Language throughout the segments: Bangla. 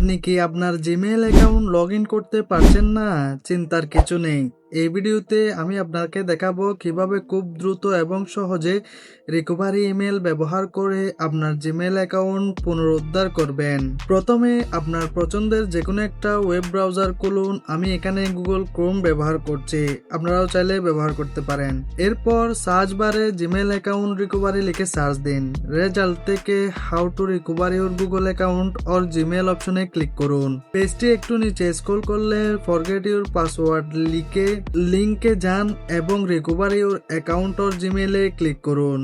আপনি কি আপনার জিমেইল অ্যাকাউন্ট লগ ইন করতে পারছেন না? চিন্তার কিছু নেই। এই ভিডিওতে আমি আপনাকে দেখাবো কিভাবে খুব দ্রুত এবং সহজে রিকভারি ইমেল ব্যবহার করে আপনার জিমেইল অ্যাকাউন্ট পুনরুদ্ধার করবেন। প্রথমে আপনার পছন্দের যে কোনো একটা ওয়েব ব্রাউজার খুলুন। আমি এখানে গুগল ক্রোম ব্যবহার করছি, আপনারাও চাইলে ব্যবহার করতে পারেন। এরপর সার্চ বারে জিমেইল অ্যাকাউন্ট রিকভারি লিখে সার্চ দিন। রেজাল্ট থেকে how to recover your Google account or Gmail অপশনে ক্লিক করুন। পেজটি একটু নিচে স্ক্রল করলে ফরগেট ইউর পাসওয়ার্ড লিখে লিংকে যান এবং রিকভার ইউর অ্যাকাউন্ট অর জিমেইলে ক্লিক করুন।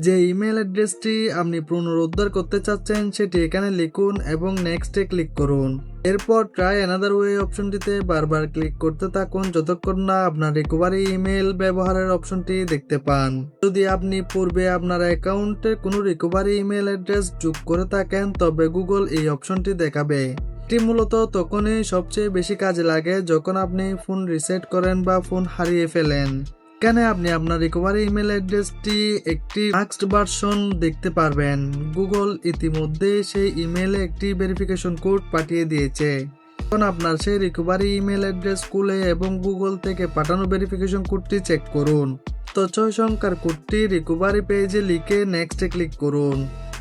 যে ইমেল অ্যাড্রেসটি আপনি পুনরুদ্ধার করতে চাচ্ছেন সেটি এখানে লিখুন এবং নেক্সটে ক্লিক করুন। এরপর ট্রাই অ্যানাদার ওয়ে অপশনটিতে বারবার ক্লিক করতে থাকুন যতক্ষণ না আপনার রিকভারি ইমেল ব্যবহারের অপশনটি দেখতে পান। যদি আপনি পূর্বে আপনার অ্যাকাউন্টে কোনো রিকভারি ইমেল অ্যাড্রেস যোগ করে থাকেন তবে গুগল এই অপশনটি দেখাবে। এটি মূলত তখনই সবচেয়ে বেশি কাজে লাগে যখন আপনি ফোন রিসেট করেন বা ফোন হারিয়ে ফেলেন। এখানে আপনি আপনার রিকভারি ইমেল অ্যাড্রেসটি একটি মাস্কড ভার্সন দেখতে পারবেন। গুগল ইতিমধ্যে সেই ইমেলে একটি ভেরিফিকেশন কোড পাঠিয়ে দিয়েছে। এখন আপনার সেই রিকভারি ইমেল অ্যাড্রেস খুলে এবং গুগল থেকে পাঠানো ভেরিফিকেশন কোডটি চেক করুন। তো 6 সংখ্যার কোডটি রিকভারি পেজে লিখে নেক্সটে ক্লিক করুন।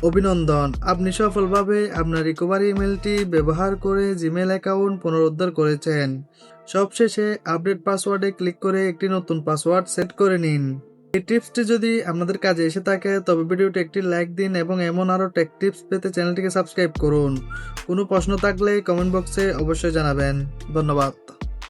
অভিনন্দন, আপনি সফলভাবে আপনার রিকভারি ইমেলটি ব্যবহার করে জিমেইল অ্যাকাউন্ট পুনরুদ্ধার করেছেন। সবশেষে আপডেট পাসওয়ার্ডে ক্লিক করে একটি নতুন পাসওয়ার্ড সেট করে নিন। এই টিপসটি যদি আপনাদের কাজে এসে থাকে তবে ভিডিওটি একটি লাইক দিন এবং এমন আরও টেক টিপস পেতে চ্যানেলটিকে সাবস্ক্রাইব করুন। কোনো প্রশ্ন থাকলে কমেন্ট বক্সে অবশ্যই জানাবেন। ধন্যবাদ।